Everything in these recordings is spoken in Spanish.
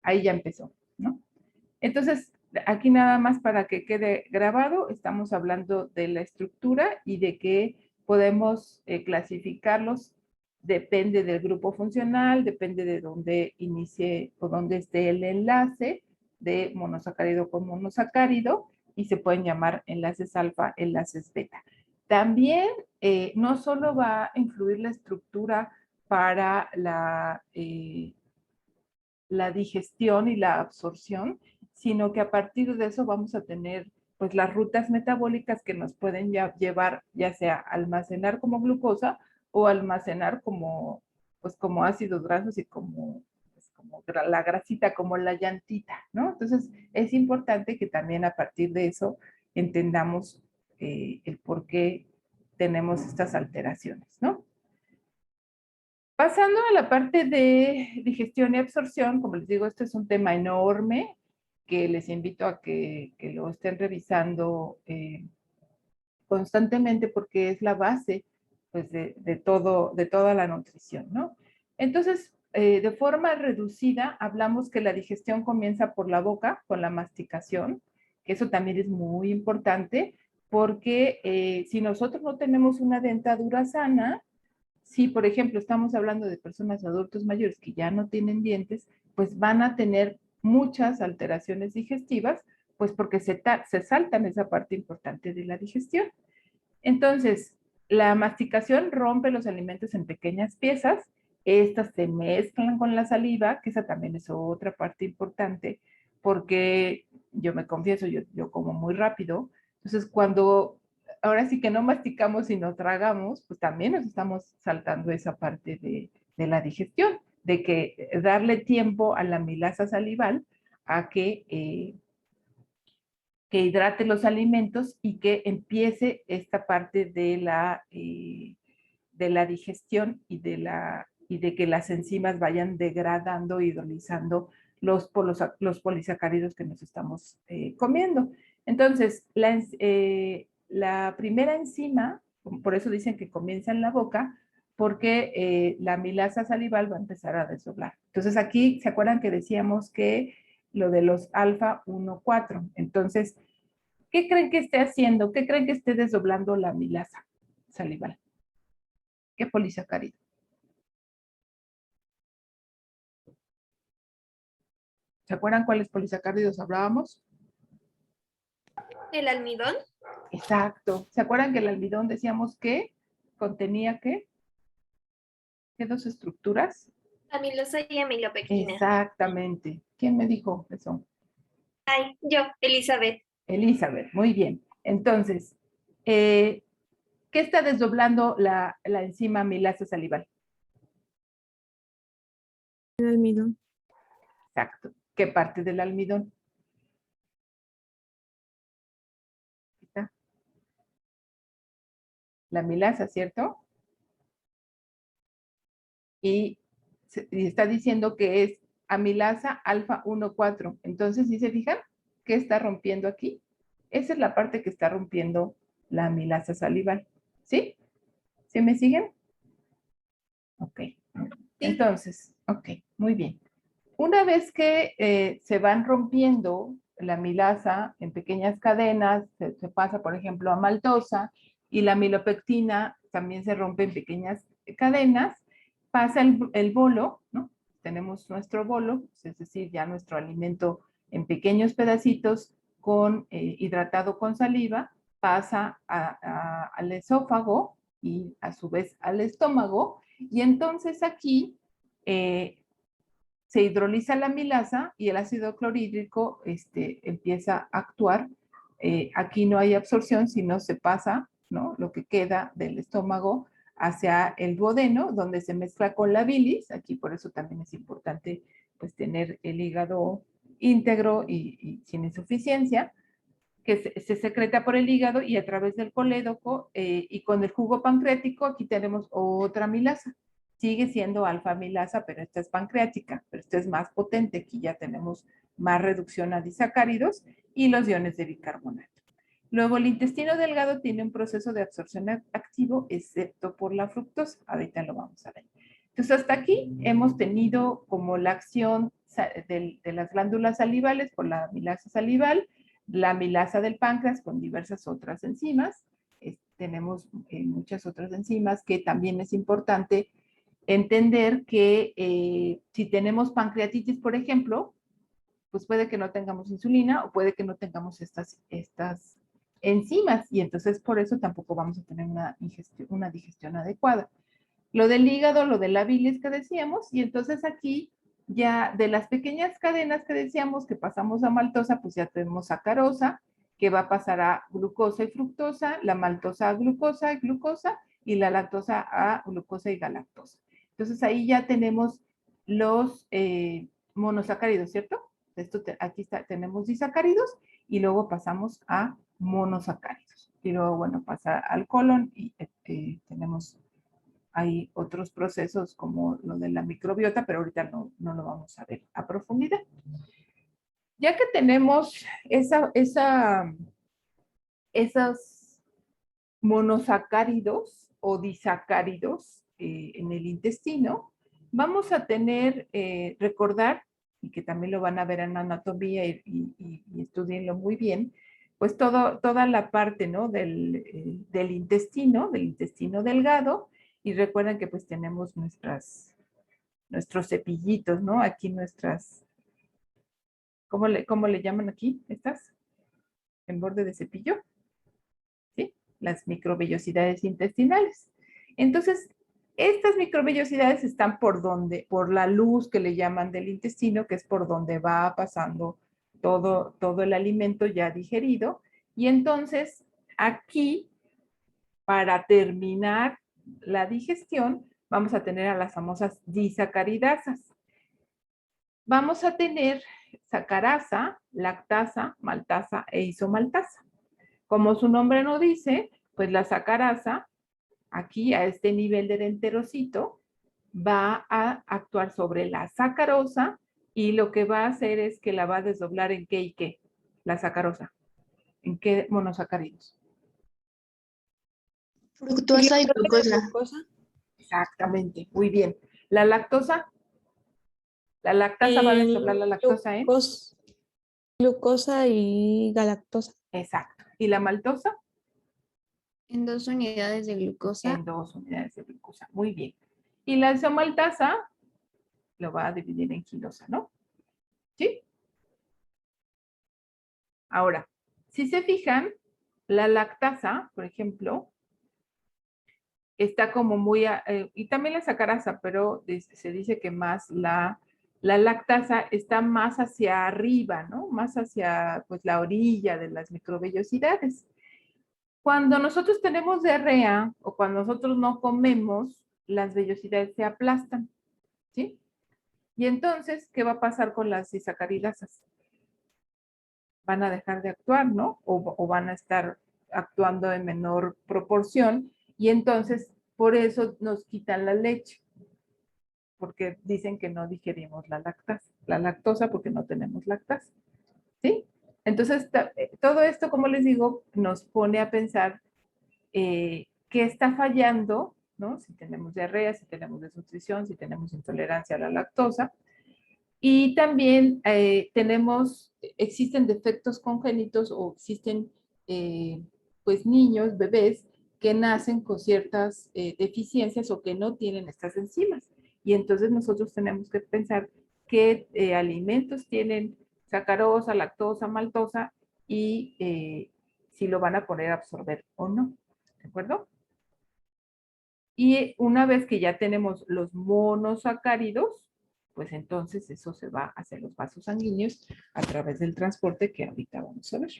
ahí ya empezó, ¿no? Entonces, aquí nada más para que quede grabado, estamos hablando de la estructura y de que podemos clasificarlos, depende del grupo funcional, depende de dónde inicie o dónde esté el enlace de monosacárido con monosacárido, y se pueden llamar enlaces alfa, enlaces beta. También no solo va a influir la estructura para la digestión y la absorción, sino que a partir de eso vamos a tener pues las rutas metabólicas que nos pueden llevar ya sea a almacenar como glucosa o almacenar como, pues como ácidos grasos y como, pues como la grasita, como la llantita, ¿no? Entonces es importante que también a partir de eso entendamos el por qué tenemos estas alteraciones, ¿no? Pasando a la parte de digestión y absorción, como les digo, este es un tema enorme que les invito a que lo estén revisando constantemente porque es la base pues, de toda la nutrición, ¿no? Entonces, de forma reducida, hablamos que la digestión comienza por la boca, con la masticación, que eso también es muy importante porque si nosotros no tenemos una dentadura sana, si, por ejemplo, estamos hablando de personas adultos mayores que ya no tienen dientes, pues van a tener muchas alteraciones digestivas, pues porque se saltan esa parte importante de la digestión. Entonces, la masticación rompe los alimentos en pequeñas piezas, estas se mezclan con la saliva, que esa también es otra parte importante, porque yo me confieso, yo como muy rápido, entonces cuando ahora sí que no masticamos y no tragamos, pues también nos estamos saltando esa parte de la digestión, de que darle tiempo a la milasa salival a que hidrate los alimentos y que empiece esta parte de la digestión y de que las enzimas vayan degradando, hidrolizando los polisacáridos que nos estamos comiendo. Entonces, la primera enzima, por eso dicen que comienza en la boca, porque la milasa salival va a empezar a desdoblar. Entonces, aquí, ¿se acuerdan que decíamos que lo de los alfa 1,4? Entonces, ¿qué creen que esté haciendo? ¿Qué creen que esté desdoblando la milasa salival? ¿Qué polisacárido? ¿Se acuerdan cuáles polisacáridos hablábamos? ¿El almidón? Exacto. ¿Se acuerdan que el almidón decíamos que contenía qué? ¿Qué dos estructuras? Amilosa y amilopectina. Exactamente. ¿Quién me dijo eso? Ay, yo, Elizabeth. Elizabeth, muy bien. Entonces, ¿qué está desdoblando la enzima milasa salival? El almidón. Exacto. ¿Qué parte del almidón? ¿Está? La milasa, ¿cierto? Y está diciendo que es amilasa alfa 1,4. Entonces, ¿sí se fijan? ¿Qué está rompiendo aquí? Esa es la parte que está rompiendo la amilasa salival. ¿Sí? ¿Sí me siguen? Ok. Entonces, ok, muy bien. Una vez que se van rompiendo la amilasa en pequeñas cadenas, se pasa, por ejemplo, a maltosa, y la amilopectina también se rompe en pequeñas cadenas, pasa el bolo, ¿no? Tenemos nuestro bolo, es decir, ya nuestro alimento en pequeños pedacitos hidratado con saliva, pasa al esófago y a su vez al estómago, y entonces aquí se hidroliza la milasa y el ácido clorhídrico empieza a actuar. Aquí no hay absorción, sino se pasa, ¿no? Lo que queda del estómago hacia el duodeno, donde se mezcla con la bilis. Aquí por eso también es importante pues, tener el hígado íntegro y sin insuficiencia, que se secreta por el hígado y a través del colédoco, y con el jugo pancreático aquí tenemos otra milasa. Sigue siendo alfa milasa, pero esta es pancreática, pero esta es más potente. Aquí ya tenemos más reducción a disacáridos y los iones de bicarbonato. Luego, el intestino delgado tiene un proceso de absorción activo, excepto por la fructosa. Ahorita lo vamos a ver. Entonces, hasta aquí hemos tenido como la acción de las glándulas salivales por la amilasa salival, la amilasa del páncreas con diversas otras enzimas. Tenemos muchas otras enzimas que también es importante entender que si tenemos pancreatitis, por ejemplo, pues puede que no tengamos insulina o puede que no tengamos estas enzimas y entonces por eso tampoco vamos a tener una digestión adecuada. Lo del hígado, lo de la bilis que decíamos, y entonces aquí ya de las pequeñas cadenas que decíamos que pasamos a maltosa, pues ya tenemos sacarosa, que va a pasar a glucosa y fructosa, la maltosa a glucosa y glucosa, y la lactosa a glucosa y galactosa. Entonces ahí ya tenemos los monosacáridos, ¿cierto? Aquí tenemos disacáridos y luego pasamos a monosacáridos. Y luego, bueno, pasa al colon y tenemos hay otros procesos como lo de la microbiota, pero ahorita no lo vamos a ver a profundidad. Ya que tenemos esos monosacáridos o disacáridos en el intestino, vamos a tener, recordar, y que también lo van a ver en anatomía y estudienlo muy bien, pues toda la parte, ¿no? del intestino delgado, y recuerden que pues tenemos nuestros cepillitos, ¿no? Aquí ¿cómo le llaman aquí? ¿Estas? En borde de cepillo, ¿sí? Las microvellosidades intestinales. Entonces, estas microvellosidades están por la luz que le llaman del intestino, que es por donde va pasando todo el alimento ya digerido. Y entonces, aquí, para terminar la digestión, vamos a tener a las famosas disacaridasas. Vamos a tener sacarasa, lactasa, maltasa e isomaltasa. Como su nombre no dice, pues la sacarasa, aquí a este nivel del enterocito, va a actuar sobre la sacarosa y lo que va a hacer es que la va a desdoblar en qué y qué, la sacarosa. ¿En qué monosacáridos? Fructosa y glucosa. Exactamente, muy bien. La lactasa va a desdoblar la lactosa en... Glucosa y galactosa. Exacto. ¿Y la maltosa? En 2 unidades de glucosa. En 2 unidades de glucosa. Muy bien. Y la isomaltasa lo va a dividir en quilosa, ¿no? ¿Sí? Ahora, si se fijan, la lactasa, por ejemplo, está como muy, y también la sacarasa, pero se dice que más la lactasa está más hacia arriba, ¿no? Más hacia, pues, la orilla de las microvellosidades. Cuando nosotros tenemos diarrea o cuando nosotros no comemos, las vellosidades se aplastan, ¿sí? Y entonces, ¿qué va a pasar con las disacaridasas? Van a dejar de actuar, ¿no? O van a estar actuando en menor proporción y entonces por eso nos quitan la leche, porque dicen que no digerimos la lactosa porque no tenemos lactasa, ¿sí? Entonces, todo esto, como les digo, nos pone a pensar qué está fallando, ¿no? Si tenemos diarrea, si tenemos desnutrición, si tenemos intolerancia a la lactosa. Y también existen defectos congénitos o existen pues niños, bebés, que nacen con ciertas deficiencias o que no tienen estas enzimas. Y entonces nosotros tenemos que pensar qué alimentos tienen sacarosa, lactosa, maltosa y si lo van a poder absorber o no. ¿De acuerdo? Y una vez que ya tenemos los monosacáridos, pues entonces eso se va hacia los vasos sanguíneos a través del transporte que ahorita vamos a ver.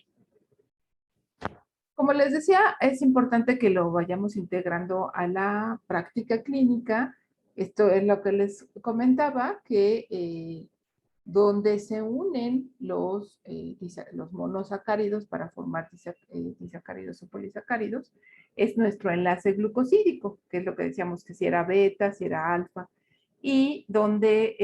Como les decía, es importante que lo vayamos integrando a la práctica clínica. Esto es lo que les comentaba, que donde se unen los monosacáridos para formar disacáridos o polisacáridos, es nuestro enlace glucosídico, que es lo que decíamos que si era beta, si era alfa, y donde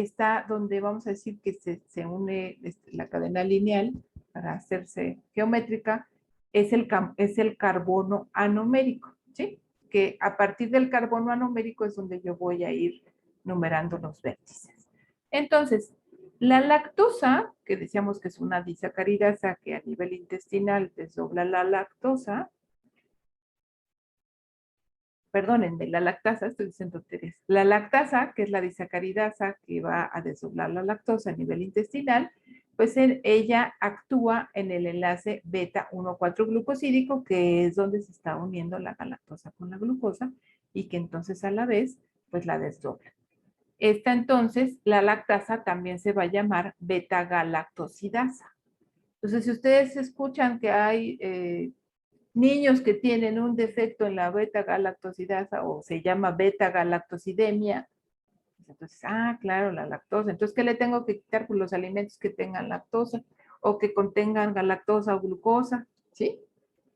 vamos a decir que se une la cadena lineal para hacerse geométrica, es el carbono anomérico, ¿sí? Que a partir del carbono anomérico es donde yo voy a ir numerando los vértices. Entonces, La lactosa, que decíamos que es una disacaridasa que a nivel intestinal desdobla la lactosa, perdónenme, la lactasa, estoy diciendo tonterías. La lactasa, que es la disacaridasa que va a desdoblar la lactosa a nivel intestinal, pues ella actúa en el enlace beta 1,4 glucosídico, que es donde se está uniendo la galactosa con la glucosa y que entonces a la vez, pues la desdobla. Esta entonces, la lactasa también se va a llamar beta-galactosidasa. Entonces, si ustedes escuchan que hay niños que tienen un defecto en la beta-galactosidasa o se llama beta-galactosidemia, pues entonces, claro, la lactosa. Entonces, ¿qué le tengo que quitar? Pues los alimentos que tengan lactosa o que contengan galactosa o glucosa, ¿sí?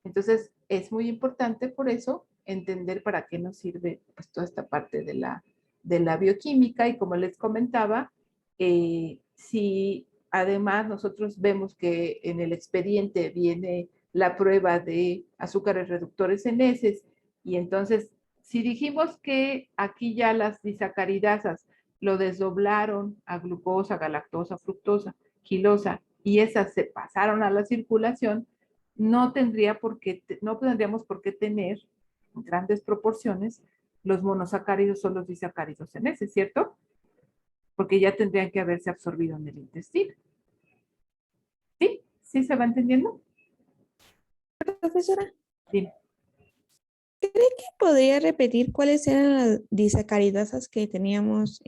Entonces, es muy importante por eso entender para qué nos sirve pues, toda esta parte de la bioquímica y como les comentaba, si además nosotros vemos que en el expediente viene la prueba de azúcares reductores en heces y entonces si dijimos que aquí ya las disacaridasas lo desdoblaron a glucosa, galactosa, fructosa, quilosa y esas se pasaron a la circulación, no tendríamos por qué tener en grandes proporciones los monosacáridos o los disacáridos en ese, ¿cierto? Porque ya tendrían que haberse absorbido en el intestino. ¿Sí? ¿Sí se va entendiendo? Profesora, Dime. ¿cree que podría repetir cuáles eran las disacaridasas que teníamos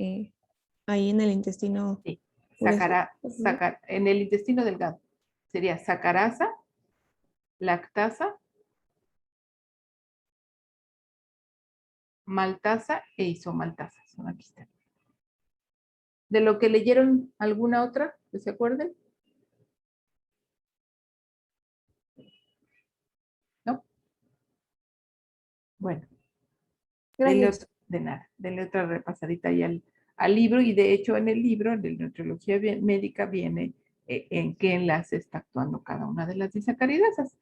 ahí en el intestino Sí. grueso? Por favor. En el intestino delgado sería sacarasa, lactasa, maltasa e isomaltasa. Son aquí están. ¿De lo que leyeron alguna otra que se acuerden? ¿No? Bueno, Gracias. de nada, denle otra repasadita ahí al libro y de hecho en el libro de nutrología médica viene en qué enlace está actuando cada una de las disacaridasas.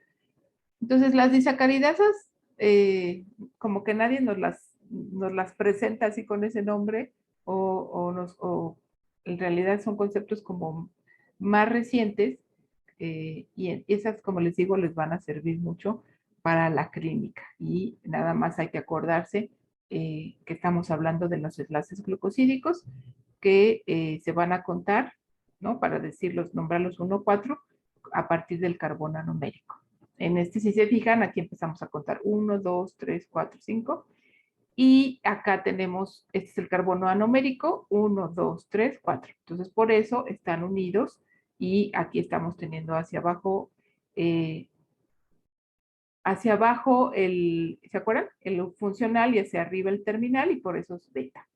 Entonces las disacaridasas, como que nadie nos las presenta así con ese nombre o en realidad son conceptos como más recientes y esas, como les digo, les van a servir mucho para la clínica. Y nada más hay que acordarse que estamos hablando de los enlaces glucosídicos que se van a contar, ¿no? Para decirlos, nombrarlos 1, 4 a partir del carbono numérico. En este, si se fijan, aquí empezamos a contar 1, 2, 3, 4, 5. Y acá tenemos, este es el carbono anomérico, 1, 2, 3, 4. Entonces, por eso están unidos y aquí estamos teniendo hacia abajo ¿se acuerdan? El funcional y hacia arriba el terminal y por eso es beta.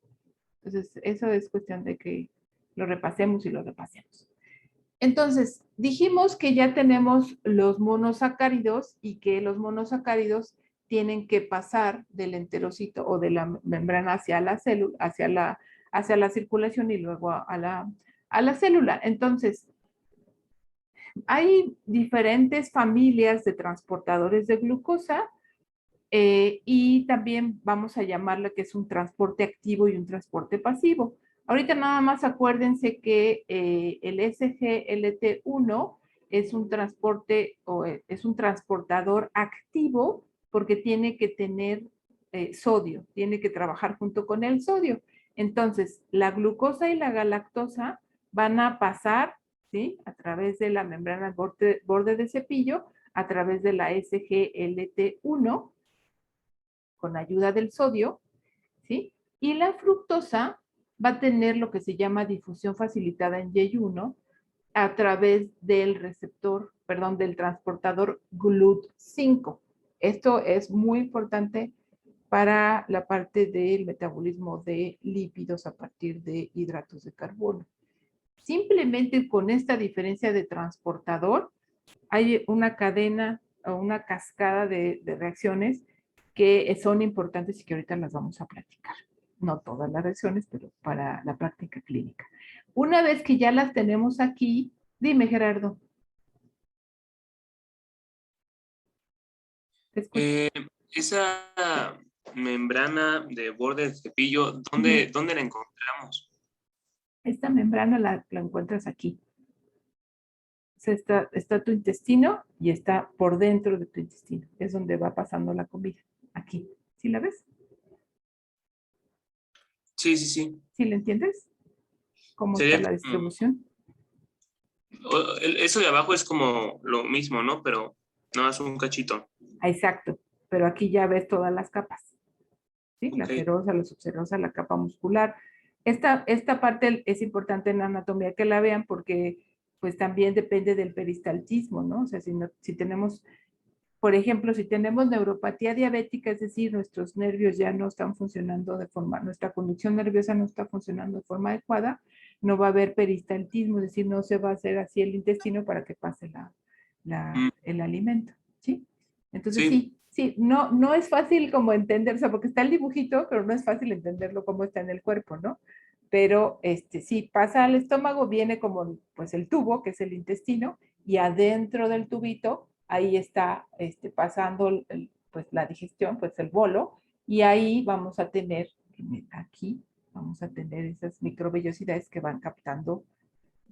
Entonces, eso es cuestión de que lo repasemos y lo repasemos. Entonces, dijimos que ya tenemos los monosacáridos y que los monosacáridos tienen que pasar del enterocito o de la membrana hacia la célula, hacia la circulación y luego a la célula. Entonces, hay diferentes familias de transportadores de glucosa y también vamos a llamarle que es un transporte activo y un transporte pasivo. Ahorita nada más acuérdense que el SGLT1 es un transporte o es un transportador activo porque tiene que tener sodio, tiene que trabajar junto con el sodio. Entonces, la glucosa y la galactosa van a pasar, ¿sí? A través de la membrana borde de cepillo, a través de la SGLT1 con ayuda del sodio, ¿sí? Y la fructosa va a tener lo que se llama difusión facilitada en Y1 a través del receptor, perdón, del transportador GLUT5. Esto es muy importante para la parte del metabolismo de lípidos a partir de hidratos de carbono. Simplemente con esta diferencia de transportador, hay una cadena o una cascada de reacciones que son importantes y que ahorita las vamos a platicar. No todas las reacciones, pero para la práctica clínica. Una vez que ya las tenemos aquí, dime Gerardo. ¿Te escucho? Esa membrana de borde de cepillo, ¿dónde la encontramos? Esta membrana la encuentras aquí. O sea, está tu intestino y está por dentro de tu intestino. Es donde va pasando la comida. Aquí. ¿Sí la ves? Sí, sí, sí. ¿Sí la entiendes? ¿Cómo está Sería la distribución? eso de abajo es como lo mismo, ¿no? Pero no es un cachito. Ah, exacto. Pero aquí ya ves todas las capas. ¿Sí? La Ok. serosa, la subserosa, la capa muscular. Esta parte es importante en la anatomía que la vean porque pues también depende del peristaltismo, ¿no? O sea, si tenemos, por ejemplo, si tenemos neuropatía diabética, es decir, nuestros nervios ya no están funcionando de forma, nuestra conducción nerviosa no está funcionando de forma adecuada, no va a haber peristaltismo, es decir, no se va a hacer así el intestino para que pase Mm, el alimento, ¿sí? Entonces sí, sí, no es fácil como entender, o sea, porque está el dibujito, pero no es fácil entenderlo cómo está en el cuerpo, ¿no? Pero sí, pasa al estómago, viene como pues el tubo, que es el intestino, y adentro del tubito, ahí está pasando pues la digestión, pues el bolo, y ahí vamos a tener, aquí, vamos a tener esas microvellosidades que van captando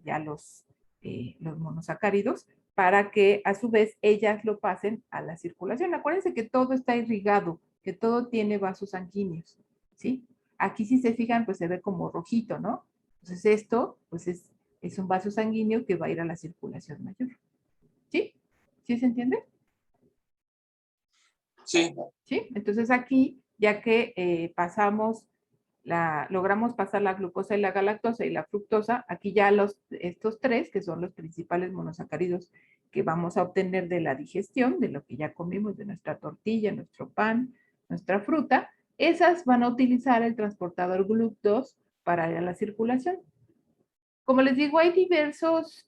ya los monosacáridos para que a su vez ellas lo pasen a la circulación. Acuérdense que todo está irrigado, que todo tiene vasos sanguíneos, ¿sí? Aquí si se fijan, pues se ve como rojito, ¿no? Entonces esto, pues es un vaso sanguíneo que va a ir a la circulación mayor. ¿Sí? ¿Sí se entiende? sí. ¿Sí? Entonces aquí, ya que logramos pasar la glucosa y la galactosa y la fructosa, aquí ya estos tres, que son los principales monosacáridos que vamos a obtener de la digestión, de lo que ya comimos, de nuestra tortilla, nuestro pan, nuestra fruta, esas van a utilizar el transportador GLUT2 para ir a la circulación. Como les digo, hay diversos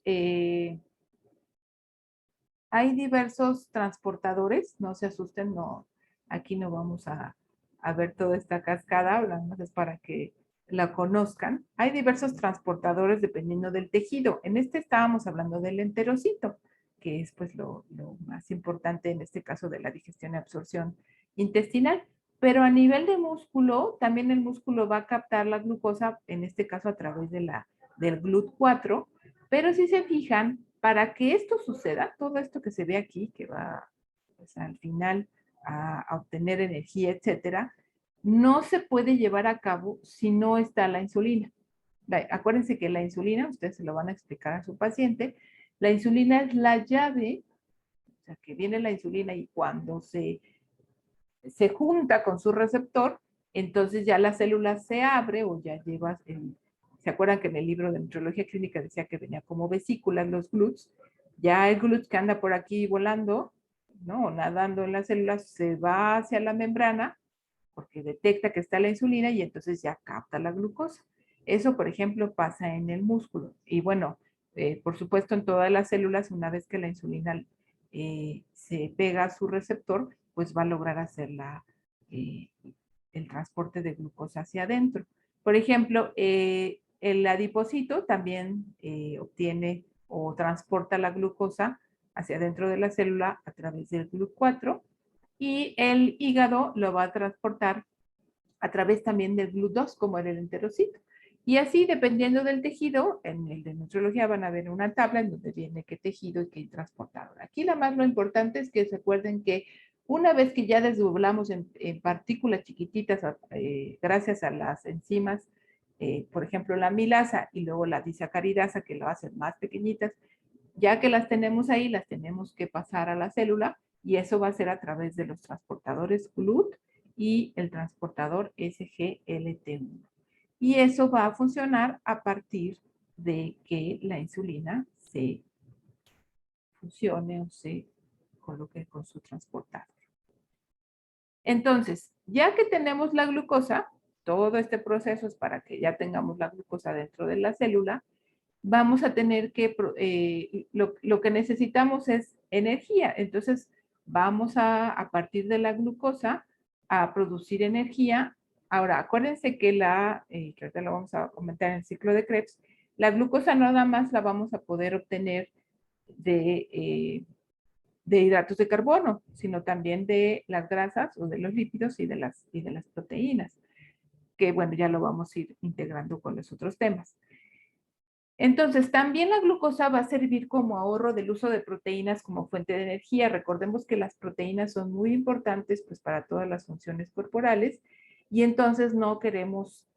transportadores, no se asusten, no, aquí no vamos a ver toda esta cascada, hablamos es para que la conozcan. Hay diversos transportadores dependiendo del tejido. En este estábamos hablando del enterocito, que es pues lo más importante en este caso de la digestión y absorción intestinal. Pero a nivel de músculo, también el músculo va a captar la glucosa, en este caso a través del GLUT4, pero si se fijan, para que esto suceda, todo esto que se ve aquí, que va pues, al final a obtener energía, etcétera, no se puede llevar a cabo si no está la insulina. Acuérdense que la insulina, ustedes se lo van a explicar a su paciente, la insulina es la llave, o sea, que viene la insulina y cuando se junta con su receptor, entonces ya la célula se abre o ya llevas ¿se acuerdan que en el libro de nutrología clínica decía que venía como vesículas los GLUTs? Ya el GLUT que anda por aquí volando, ¿no? Nadando en las células, se va hacia la membrana porque detecta que está la insulina y entonces ya capta la glucosa. Eso, por ejemplo, pasa en el músculo. Y bueno, por supuesto, en todas las células, una vez que la insulina se pega a su receptor, pues va a lograr hacer eh, el transporte de glucosa hacia adentro. Por ejemplo, el adipocito también obtiene o transporta la glucosa hacia adentro de la célula a través del GLUT4 y el hígado lo va a transportar a través también del GLUT2 como era el enterocito. Y así, dependiendo del tejido, en el de nutrología van a ver una tabla en donde viene qué tejido y qué transportador. Aquí la más lo importante es que se acuerden que una vez que ya desdoblamos en partículas chiquititas, gracias a las enzimas, por ejemplo la milasa y luego la disacaridasa que lo hacen más pequeñitas, ya que las tenemos ahí, las tenemos que pasar a la célula y eso va a ser a través de los transportadores GLUT y el transportador SGLT1. Y eso va a funcionar a partir de que la insulina se fusione o se coloque con su transportador. Entonces, ya que tenemos la glucosa, todo este proceso es para que ya tengamos la glucosa dentro de la célula, vamos a tener que, lo que necesitamos es energía. Entonces, vamos a partir de la glucosa, a producir energía. Ahora, acuérdense que que ahorita lo vamos a comentar en el ciclo de Krebs, la glucosa nada más la vamos a poder obtener de hidratos de carbono, sino también de las grasas o de los lípidos y de las proteínas, que bueno, ya lo vamos a ir integrando con los otros temas. Entonces, también la glucosa va a servir como ahorro del uso de proteínas como fuente de energía. Recordemos que las proteínas son muy importantes pues, para todas las funciones corporales y entonces no queremos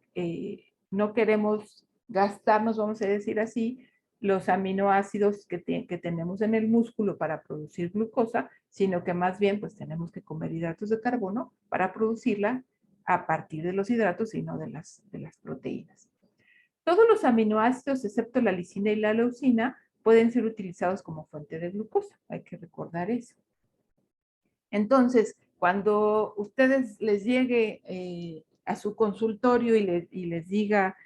gastarnos, vamos a decir así, los aminoácidos que tenemos en el músculo para producir glucosa, sino que más bien pues tenemos que comer hidratos de carbono para producirla a partir de los hidratos y no de las proteínas. Todos los aminoácidos, excepto la lisina y la leucina, pueden ser utilizados como fuente de glucosa. Hay que recordar eso. Entonces, cuando ustedes les llegue a su consultorio y les diga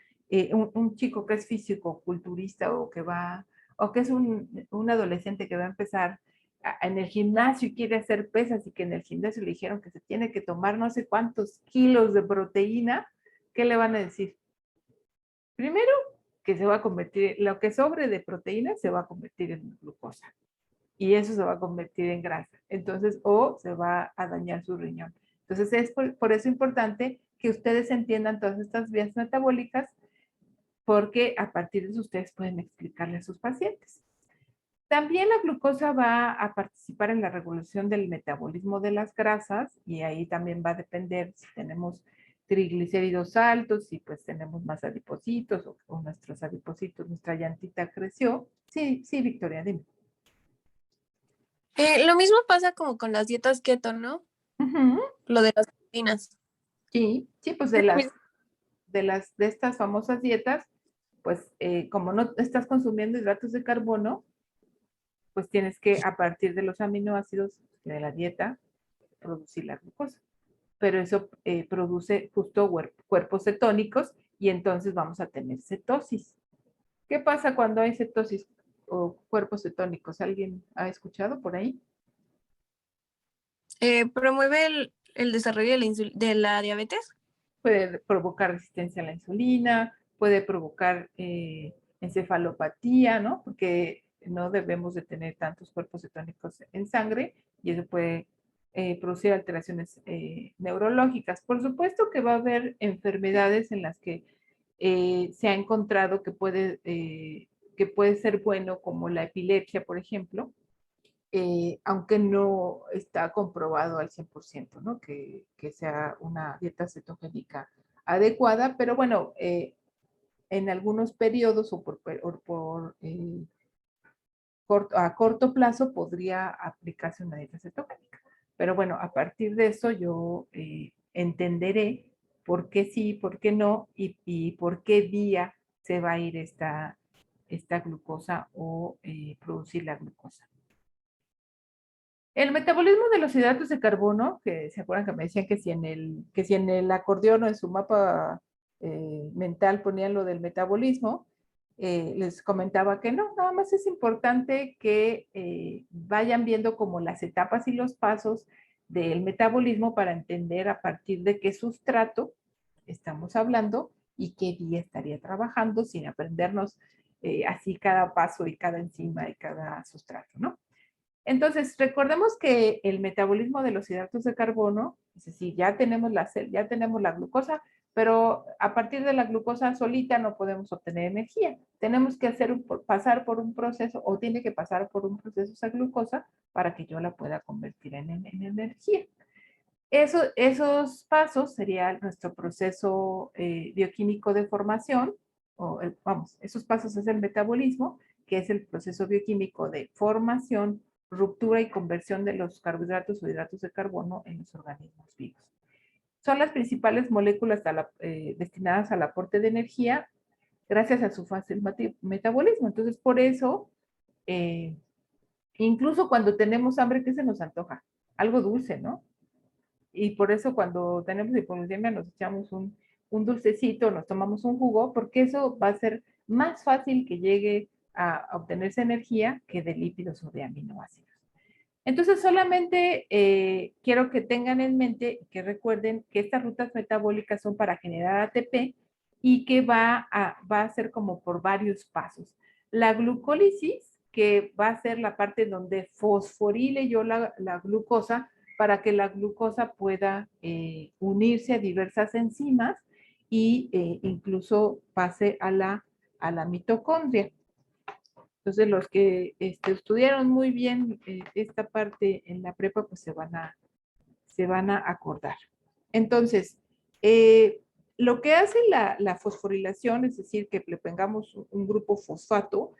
un chico que es físico-culturista o que es un adolescente que va a empezar en el gimnasio y quiere hacer pesas y que en el gimnasio le dijeron que se tiene que tomar no sé cuántos kilos de proteína, ¿qué le van a decir? Primero, que se va a convertir, lo que sobre de proteína se va a convertir en glucosa y eso se va a convertir en grasa. Entonces, o se va a dañar su riñón. Entonces, es por eso importante que ustedes entiendan todas estas vías metabólicas porque a partir de eso ustedes pueden explicarle a sus pacientes. También la glucosa va a participar en la regulación del metabolismo de las grasas y ahí también va a depender si tenemos triglicéridos altos y pues tenemos más adipocitos o nuestros adipocitos, nuestra llantita creció. Sí, sí, Victoria, dime. Lo mismo pasa como con las dietas keto, ¿no? Ujú. Lo de las proteínas. Sí, sí, pues de estas famosas dietas, pues como no estás consumiendo hidratos de carbono, pues tienes que a partir de los aminoácidos de la dieta producir la glucosa. Pero eso produce justo cuerpos cetónicos y entonces vamos a tener cetosis. ¿Qué pasa cuando hay cetosis o cuerpos cetónicos? ¿Alguien ha escuchado por ahí? Promueve el desarrollo de la diabetes. Puede provocar resistencia a la insulina, puede provocar encefalopatía, ¿no? Porque no debemos de tener tantos cuerpos cetónicos en sangre y eso puede producir alteraciones neurológicas. Por supuesto que va a haber enfermedades en las que se ha encontrado que puede ser bueno, como la epilepsia, por ejemplo, aunque no está comprobado al 100%, ¿no? Que sea una dieta cetogénica adecuada, pero bueno, en algunos periodos o a corto plazo podría aplicarse una dieta cetogénica. Pero bueno, a partir de eso yo entenderé por qué sí, por qué no y por qué vía se va a ir esta glucosa o producir la glucosa. El metabolismo de los hidratos de carbono, que se acuerdan que me decían que si en el acordeón o en su mapa mental ponían lo del metabolismo, les comentaba que no, nada más es importante que vayan viendo como las etapas y los pasos del metabolismo para entender a partir de qué sustrato estamos hablando y qué día estaría trabajando sin aprendernos así cada paso y cada enzima y cada sustrato, ¿no? Entonces, recordemos que el metabolismo de los hidratos de carbono, es decir, ya tenemos la glucosa, pero a partir de la glucosa solita no podemos obtener energía. Tenemos que pasar por un proceso, o tiene que pasar por un proceso esa glucosa para que yo la pueda convertir en energía. Esos pasos sería nuestro proceso bioquímico de formación, esos pasos es el metabolismo, que es el proceso bioquímico de formación, ruptura y conversión de los carbohidratos o hidratos de carbono en los organismos vivos. Son las principales moléculas destinadas al aporte de energía gracias a su fácil metabolismo. Entonces, por eso, incluso cuando tenemos hambre, ¿qué se nos antoja? Algo dulce, ¿no? Y por eso cuando tenemos hipoglucemia nos echamos un dulcecito, nos tomamos un jugo, porque eso va a ser más fácil que llegue a obtenerse energía que de lípidos o de aminoácidos. Entonces, solamente quiero que tengan en mente, que recuerden que estas rutas metabólicas son para generar ATP y que va a ser como por varios pasos. La glucólisis, que va a ser la parte donde fosforile yo la glucosa para que la glucosa pueda unirse a diversas enzimas y incluso pase a a la mitocondria. Entonces, los que estudiaron muy bien esta parte en la prepa, pues se van a acordar. Entonces, lo que hace la fosforilación, es decir, que le pongamos un grupo fosfato,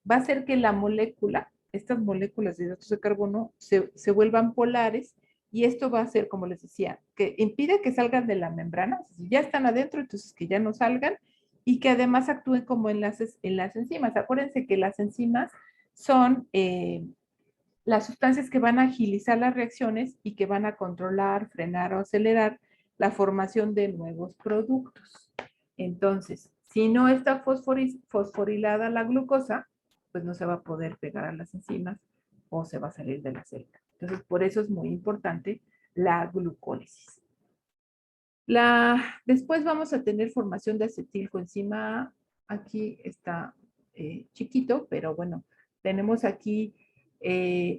va a hacer que la molécula, estas moléculas de hidratos de carbono, se vuelvan polares, y esto va a hacer, como les decía, que impide que salgan de la membrana. Si ya están adentro, entonces que ya no salgan, y que además actúen como enlaces en las enzimas. Acuérdense que las enzimas son las sustancias que van a agilizar las reacciones y que van a controlar, frenar o acelerar la formación de nuevos productos. Entonces, si no está fosforilada la glucosa, pues no se va a poder pegar a las enzimas o se va a salir de la célula. Entonces, por eso es muy importante la glucólisis. Después vamos a tener formación de acetilcoenzima A. Aquí está chiquito, pero bueno, tenemos aquí,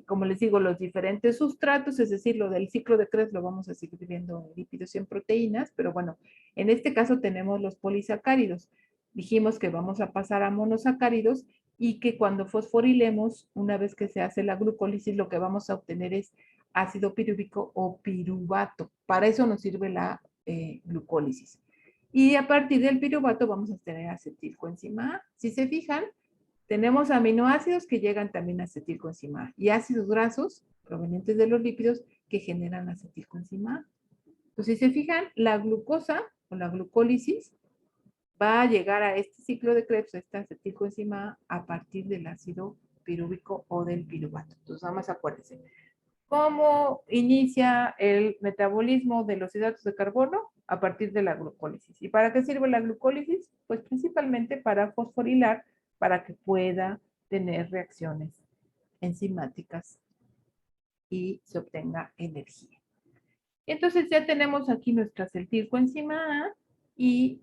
como les digo, los diferentes sustratos, es decir, lo del ciclo de Krebs lo vamos a seguir viendo en lípidos y en proteínas, pero bueno, en este caso tenemos los polisacáridos. Dijimos que vamos a pasar a monosacáridos y que cuando fosforilemos, una vez que se hace la glucólisis, lo que vamos a obtener es ácido pirúvico o piruvato. Para eso nos sirve la glucólisis. Y a partir del piruvato vamos a tener acetilcoenzima A. Si se fijan, tenemos aminoácidos que llegan también a acetilcoenzima A y ácidos grasos provenientes de los lípidos que generan acetilcoenzima A. Entonces, si se fijan, la glucosa o la glucólisis va a llegar a este ciclo de Krebs, a esta acetilcoenzima A partir del ácido pirúvico o del piruvato. Entonces, nada más acuérdense. ¿Cómo inicia el metabolismo de los hidratos de carbono? A partir de la glucólisis. ¿Y para qué sirve la glucólisis? Pues principalmente para fosforilar, para que pueda tener reacciones enzimáticas y se obtenga energía. Entonces ya tenemos aquí nuestra acetilcoenzima A y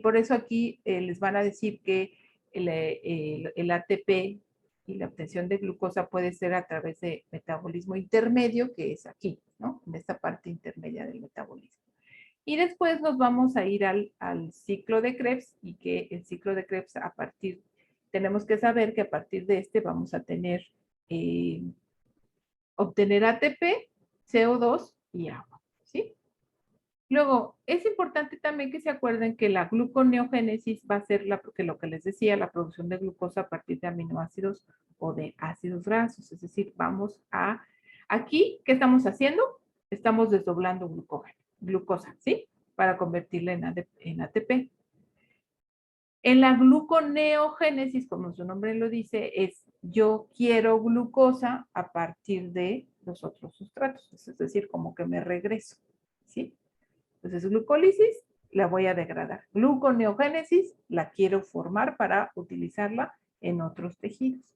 por eso aquí les van a decir que el ATP y la obtención de glucosa puede ser a través de metabolismo intermedio, que es aquí, ¿no? En esta parte intermedia del metabolismo. Y después nos vamos a ir al ciclo de Krebs, y que el ciclo de Krebs tenemos que saber que a partir de este vamos a tener, obtener ATP, CO2 y agua, ¿sí? Luego, es importante también que se acuerden que la gluconeogénesis va a ser lo que les decía, la producción de glucosa a partir de aminoácidos o de ácidos grasos. Es decir, aquí, ¿qué estamos haciendo? Estamos desdoblando glucosa, ¿sí? Para convertirla en ATP. En la gluconeogénesis, como su nombre lo dice, es yo quiero glucosa a partir de los otros sustratos. Es decir, como que me regreso, ¿sí? Entonces, glucólisis la voy a degradar. Gluconeogénesis la quiero formar para utilizarla en otros tejidos,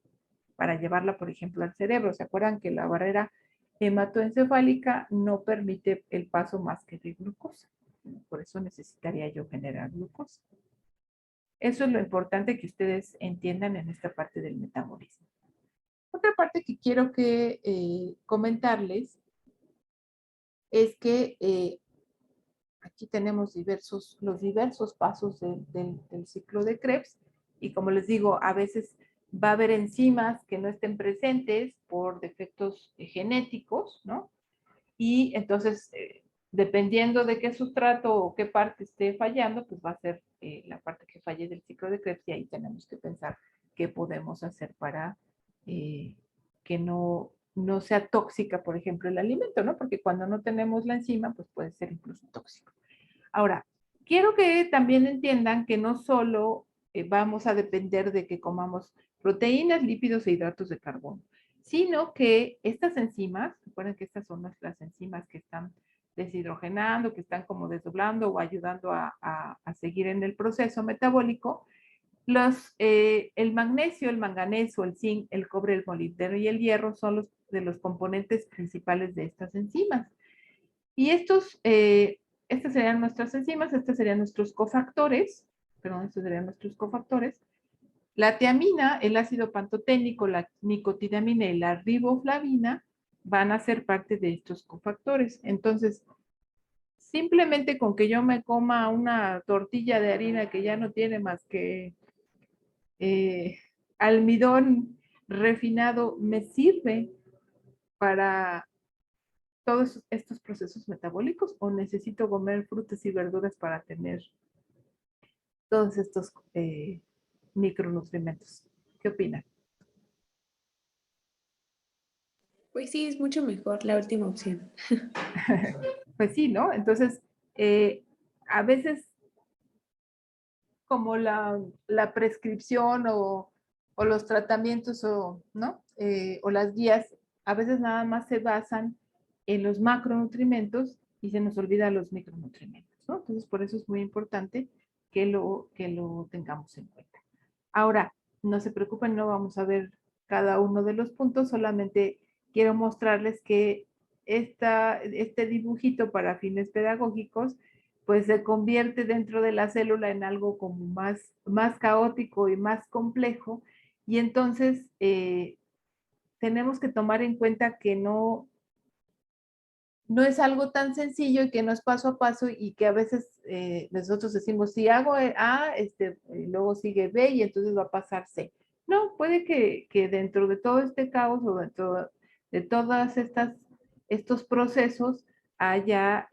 para llevarla, por ejemplo, al cerebro. ¿Se acuerdan que la barrera hematoencefálica no permite el paso más que de glucosa? Por eso necesitaría yo generar glucosa. Eso es lo importante que ustedes entiendan en esta parte del metabolismo. Otra parte que quiero comentarles es que aquí tenemos los diversos pasos del ciclo de Krebs, y como les digo, a veces va a haber enzimas que no estén presentes por defectos genéticos, ¿no? Y entonces, dependiendo de qué sustrato o qué parte esté fallando, pues va a ser la parte que falle del ciclo de Krebs, y ahí tenemos que pensar qué podemos hacer para que no sea tóxica, por ejemplo, el alimento, ¿no? Porque cuando no tenemos la enzima, pues puede ser incluso tóxico. Ahora, quiero que también entiendan que no solo vamos a depender de que comamos proteínas, lípidos e hidratos de carbono, sino que estas enzimas, recuerden que estas son las enzimas que están deshidrogenando, que están como desdoblando o ayudando a seguir en el proceso metabólico. El magnesio, el manganeso, el zinc, el cobre, el molibdeno y el hierro son de los componentes principales de estas enzimas. Y estas serían nuestras enzimas, estos serían nuestros cofactores, La tiamina, el ácido pantoténico, la nicotinamina y la riboflavina van a ser parte de estos cofactores. Entonces, simplemente con que yo me coma una tortilla de harina que ya no tiene más que almidón refinado me sirve para todos estos procesos metabólicos o necesito comer frutas y verduras para tener todos estos micronutrientes? ¿Qué opinan? Pues sí, es mucho mejor la última opción. Pues sí, ¿no? Entonces, a veces como la prescripción o los tratamientos ¿no? O las guías, a veces nada más se basan en los macronutrientes y se nos olvida los micronutrientes, ¿no? Entonces, por eso es muy importante que lo tengamos en cuenta. Ahora, no se preocupen, no vamos a ver cada uno de los puntos, solamente quiero mostrarles que este dibujito para fines pedagógicos pues se convierte dentro de la célula en algo como más caótico y más complejo, y entonces tenemos que tomar en cuenta que no es algo tan sencillo y que no es paso a paso, y que a veces nosotros decimos, si hago A, luego sigue B y entonces va a pasar C. No, puede que dentro de todo este caos o dentro de todas estos procesos haya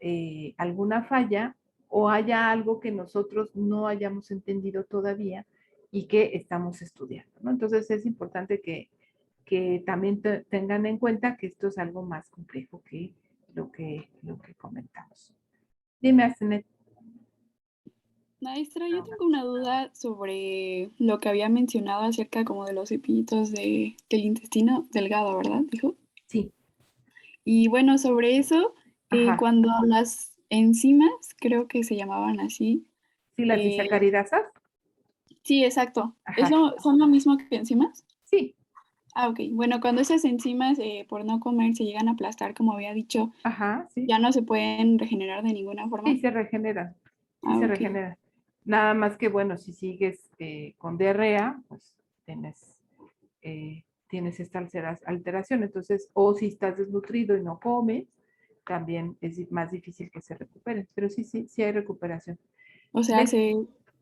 alguna falla o haya algo que nosotros no hayamos entendido todavía y que estamos estudiando, ¿no? Entonces es importante que también tengan en cuenta que esto es algo más complejo que lo que comentamos. Dime, Asenet. Maestra, yo tengo una duda sobre lo que había mencionado acerca como de los cepillitos del intestino delgado, ¿verdad? Dijo. Sí. Y bueno, sobre eso, cuando las enzimas, creo que se llamaban así. Sí, las disacaridasas. Sí, exacto. Ajá. ¿Son lo mismo que enzimas? Sí. Ah, ok. Bueno, cuando esas enzimas por no comer se llegan a aplastar, como había dicho, Ajá, sí. ya no se pueden regenerar de ninguna forma. Sí, se regeneran. Sí, Ah, se ok. regeneran. Nada más que, bueno, si sigues con diarrea, pues tienes esta alteración. Entonces, o si estás desnutrido y no comes, también es más difícil que se recuperen. Pero sí hay recuperación. O sea,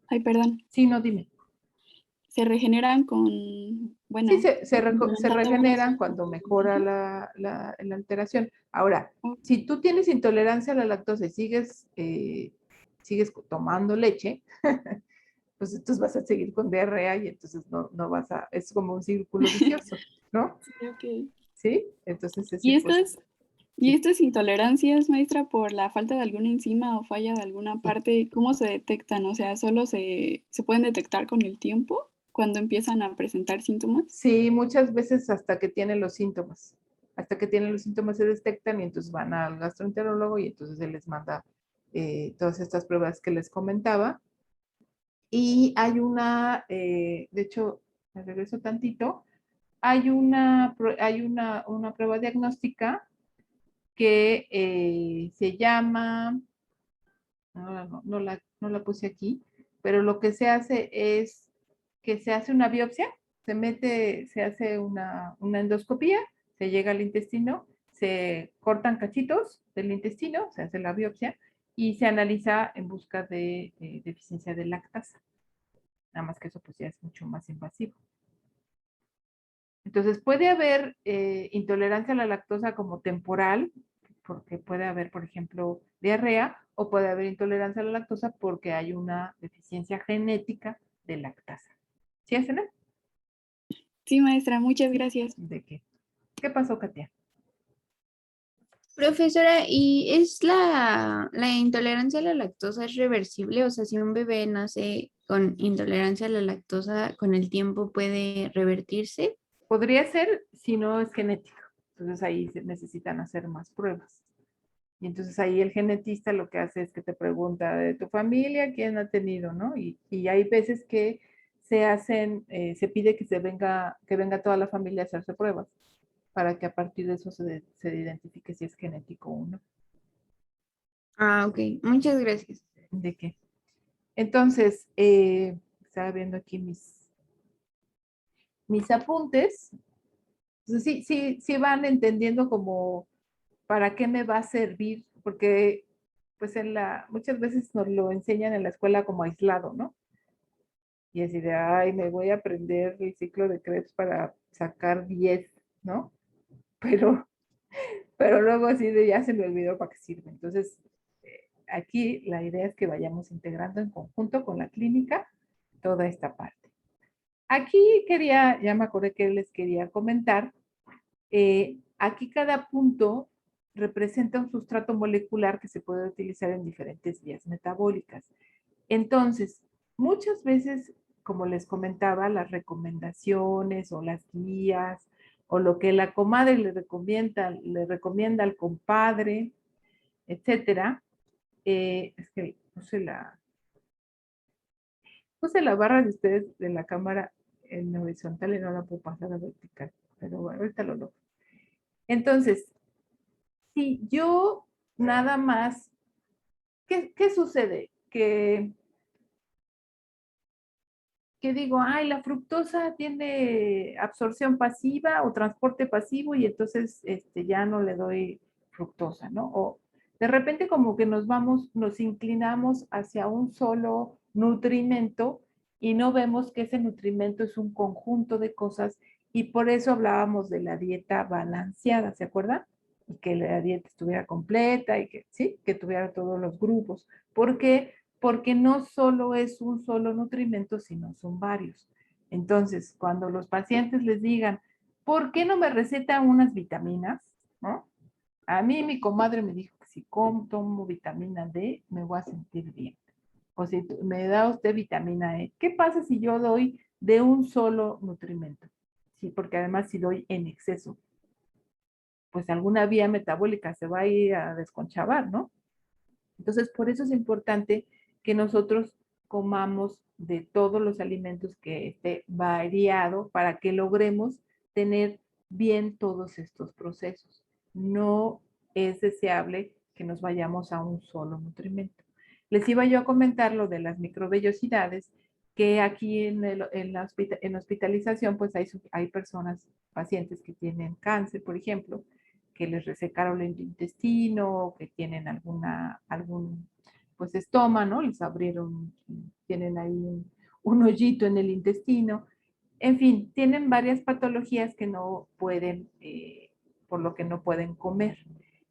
Ay, perdón. Sí, no, dime. Se regeneran con, bueno. Sí, se regeneran buenas- cuando mejora la alteración. Ahora, Ok. si tú tienes intolerancia a la lactosa y sigues tomando leche, pues entonces vas a seguir con diarrea y entonces no vas a, es como un círculo vicioso, ¿no? Sí, ok. ¿Sí? Entonces es ¿Y importante. estas intolerancias, maestra, por la falta de alguna enzima o falla de alguna parte, cómo se detectan? O sea, ¿solo se pueden detectar con el tiempo cuando empiezan a presentar síntomas? Sí, muchas veces hasta que tienen los síntomas. Hasta que tienen los síntomas se detectan y entonces van al gastroenterólogo y entonces se les manda todas estas pruebas que les comentaba. Y hay de hecho, me regreso tantito, hay una prueba diagnóstica que se llama, no la puse aquí, pero lo que se hace es que se hace una biopsia, se hace una endoscopía, se llega al intestino, se cortan cachitos del intestino, se hace la biopsia y se analiza en busca de deficiencia de lactasa. Nada más que eso pues ya es mucho más invasivo. Entonces puede haber intolerancia a la lactosa como temporal, porque puede haber, por ejemplo, diarrea, o puede haber intolerancia a la lactosa porque hay una deficiencia genética de lactasa. ¿Sí, Asena? Sí, maestra, muchas gracias. ¿De qué? ¿Qué pasó, Katia? Profesora, ¿y es la intolerancia a la lactosa es reversible? O sea, si un bebé nace con intolerancia a la lactosa, ¿con el tiempo puede revertirse? Podría ser si no es genético. Entonces ahí se necesitan hacer más pruebas. Y entonces ahí el genetista lo que hace es que te pregunta de tu familia quién ha tenido, ¿no? Y hay veces que se pide que venga toda la familia a hacerse pruebas para que a partir de eso se identifique si es genético o no. Ah, ok. Muchas gracias. ¿De qué? Entonces, estaba viendo aquí mis apuntes. Entonces, sí van entendiendo como para qué me va a servir, porque pues muchas veces nos lo enseñan en la escuela como aislado, ¿no? Y así de, ay, me voy a aprender el ciclo de Krebs para sacar 10, ¿no? Pero, pero luego así de ya se me olvidó para qué sirve. Entonces, aquí la idea es que vayamos integrando en conjunto con la clínica toda esta parte. Aquí quería, ya me acordé que les quería comentar, aquí cada punto representa un sustrato molecular que se puede utilizar en diferentes vías metabólicas. Entonces, muchas veces, como les comentaba, las recomendaciones o las guías o lo que la comadre le recomienda al compadre, etcétera, es que puse la barra de ustedes de la cámara en horizontal y no la puedo pasar a vertical, pero bueno, ahorita lo logro. Entonces, si yo nada más, ¿qué sucede? Que digo, ay, la fructosa tiene absorción pasiva o transporte pasivo y entonces ya no le doy fructosa, ¿no? O de repente como que nos inclinamos hacia un solo nutrimento y no vemos que ese nutrimento es un conjunto de cosas y por eso hablábamos de la dieta balanceada, ¿se acuerdan? Y que la dieta estuviera completa y que, ¿sí? Que tuviera todos los grupos. ¿Por qué? Porque no solo es un solo nutrimento, sino son varios. Entonces, cuando los pacientes les digan, ¿por qué no me receta unas vitaminas? ¿No? A mí mi comadre me dijo que si tomo vitamina D, me voy a sentir bien. O si me da usted vitamina E, ¿qué pasa si yo doy de un solo nutrimento? Sí, porque además si doy en exceso, pues alguna vía metabólica se va a ir a desconchavar, ¿no? Entonces, por eso es importante que nosotros comamos de todos los alimentos que esté variado para que logremos tener bien todos estos procesos. No es deseable que nos vayamos a un solo nutrimento. Les iba yo a comentar lo de las microvellosidades, que aquí en la hospitalización, pues hay personas, pacientes que tienen cáncer, por ejemplo, que les resecaron el intestino, que tienen algún pues estoma, ¿no? Les abrieron, tienen ahí un hoyito en el intestino. En fin, tienen varias patologías que no pueden, por lo que no pueden comer.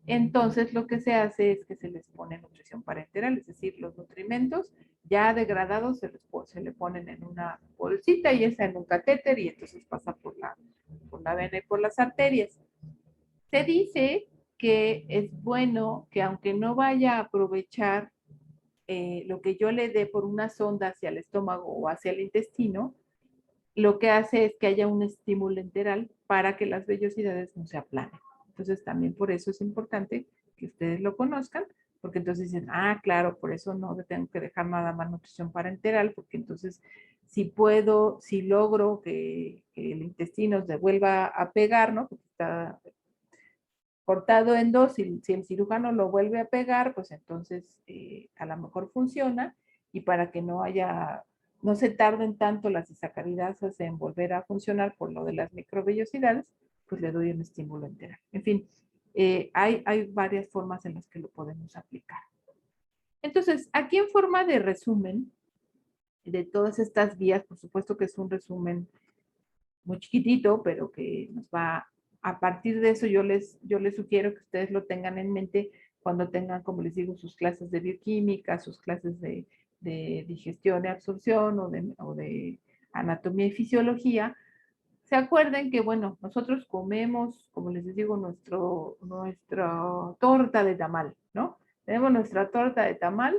Entonces, lo que se hace es que se les pone nutrición parenteral, es decir, los nutrimentos ya degradados se le ponen en una bolsita y esa en un catéter y entonces pasa por la vena y por las arterias. Se dice que es bueno que aunque no vaya a aprovechar lo que yo le dé por una sonda hacia el estómago o hacia el intestino, lo que hace es que haya un estímulo enteral para que las vellosidades no se aplanen. Entonces también por eso es importante que ustedes lo conozcan, porque entonces dicen, ah, claro, por eso no tengo que dejar nada más nutrición parenteral, porque entonces si logro que el intestino se vuelva a pegar, ¿no? Porque está cortado en dos, si el cirujano lo vuelve a pegar, pues entonces a lo mejor funciona y para que no se tarden tanto las disacaridasas en volver a funcionar por lo de las microvellosidades, pues le doy un estímulo enteral. En fin, hay varias formas en las que lo podemos aplicar. Entonces, aquí en forma de resumen de todas estas vías, por supuesto que es un resumen muy chiquitito, pero que nos va, a partir de eso yo les sugiero que ustedes lo tengan en mente cuando tengan, como les digo, sus clases de bioquímica, sus clases de digestión y absorción o de anatomía y fisiología. Se acuerden que, bueno, nosotros comemos, como les digo, nuestra torta de tamal, ¿no? Tenemos nuestra torta de tamal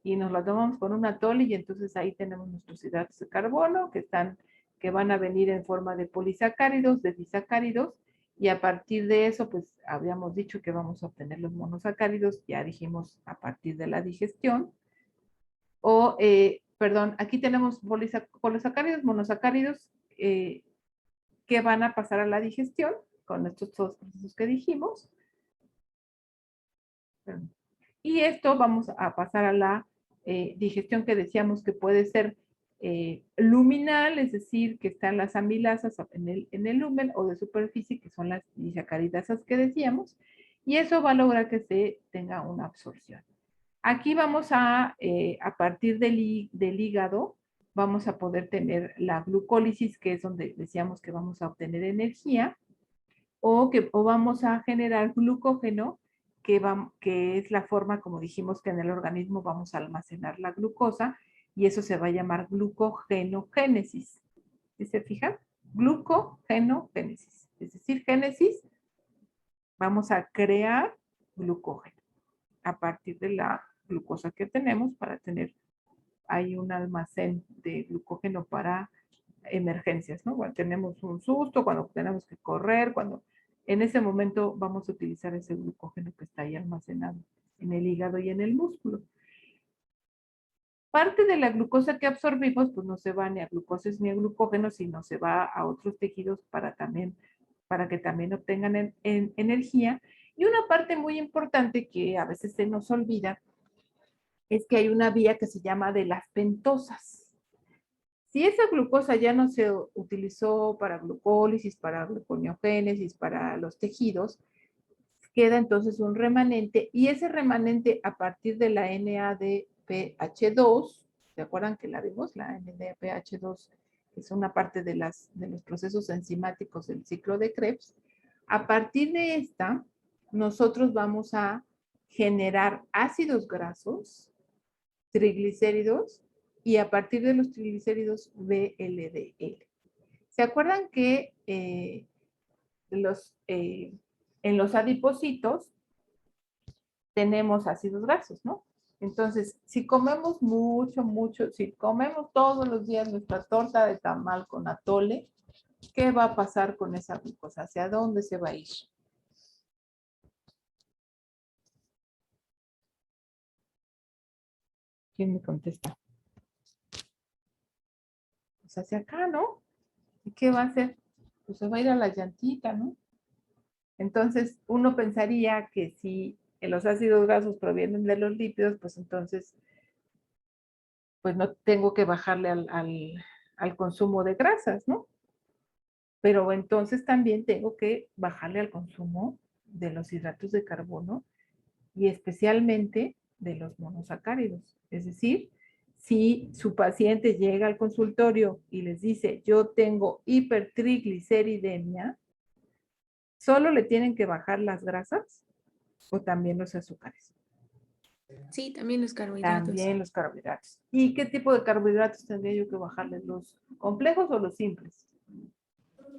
y nos la tomamos con un atole y entonces ahí tenemos nuestros hidratos de carbono que van a venir en forma de polisacáridos, de disacáridos, y a partir de eso, pues habíamos dicho que vamos a obtener los monosacáridos, ya dijimos a partir de la digestión, perdón, aquí tenemos polisacáridos, monosacáridos, que van a pasar a la digestión con estos dos procesos que dijimos. Y esto vamos a pasar a la digestión que decíamos que puede ser luminal, es decir, que están las amilasas en el lumen o de superficie, que son las disacaridasas que decíamos, y eso va a lograr que se tenga una absorción. Aquí vamos a partir del hígado, vamos a poder tener la glucólisis, que es donde decíamos que vamos a obtener energía, o vamos a generar glucógeno, que es la forma, como dijimos, que en el organismo vamos a almacenar la glucosa, y eso se va a llamar glucogenogénesis. ¿Sí se fijan? Glucogenogénesis. Es decir, génesis, vamos a crear glucógeno a partir de la glucosa que tenemos para tener ahí un almacén de glucógeno para emergencias, ¿no? Cuando tenemos un susto, cuando tenemos que correr, cuando en ese momento vamos a utilizar ese glucógeno que está ahí almacenado en el hígado y en el músculo. Parte de la glucosa que absorbimos, pues no se va ni a glucósidos ni a glucógeno, sino se va a otros tejidos para que también obtengan energía. Y una parte muy importante que a veces se nos olvida es que hay una vía que se llama de las pentosas. Si esa glucosa ya no se utilizó para glucólisis, para gluconeogénesis, para los tejidos, queda entonces un remanente, y ese remanente a partir de la NADPH2, ¿se acuerdan que la vimos? La NADPH2 es una parte de los procesos enzimáticos del ciclo de Krebs. A partir de esta, nosotros vamos a generar ácidos grasos, triglicéridos, y a partir de los triglicéridos VLDL. ¿Se acuerdan que en los adipocitos tenemos ácidos grasos, ¿no? Entonces, si comemos mucho, si comemos todos los días nuestra torta de tamal con atole, ¿qué va a pasar con esa glucosa? ¿Hacia dónde se va a ir? ¿Quién me contesta? Pues hacia acá, ¿no? ¿Y qué va a hacer? Pues se va a ir a la llantita, ¿no? Entonces, uno pensaría que si los ácidos grasos provienen de los lípidos, pues entonces, pues no tengo que bajarle al consumo de grasas, ¿no? Pero entonces también tengo que bajarle al consumo de los hidratos de carbono y especialmente de los monosacáridos. Es decir, si su paciente llega al consultorio y les dice, yo tengo hipertrigliceridemia, ¿solo le tienen que bajar las grasas o también los azúcares? Sí, también los carbohidratos. También los carbohidratos. ¿Y qué tipo de carbohidratos tendría yo que bajarles? ¿Los complejos o los simples?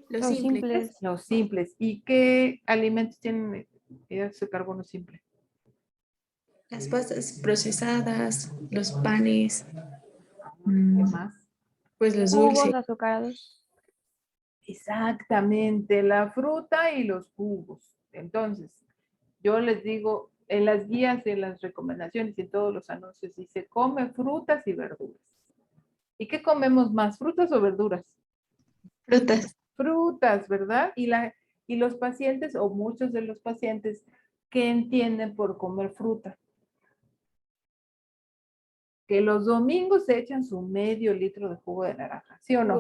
Los Los simples. simples. Los simples. ¿Y qué alimentos tienen hidratos de carbono simple? Las pastas procesadas, los panes, ¿Qué más? pues los Jugos dulces. azucarados. Exactamente, la fruta y los jugos. Entonces, yo les digo, en las guías, en las recomendaciones y en todos los anuncios dice, come frutas y verduras. ¿Y qué comemos más, frutas o verduras? Frutas. Frutas, ¿verdad? Y los pacientes, o muchos de los pacientes, ¿qué entienden por comer fruta? Que los domingos se echan su medio litro de jugo de naranja, ¿sí o no?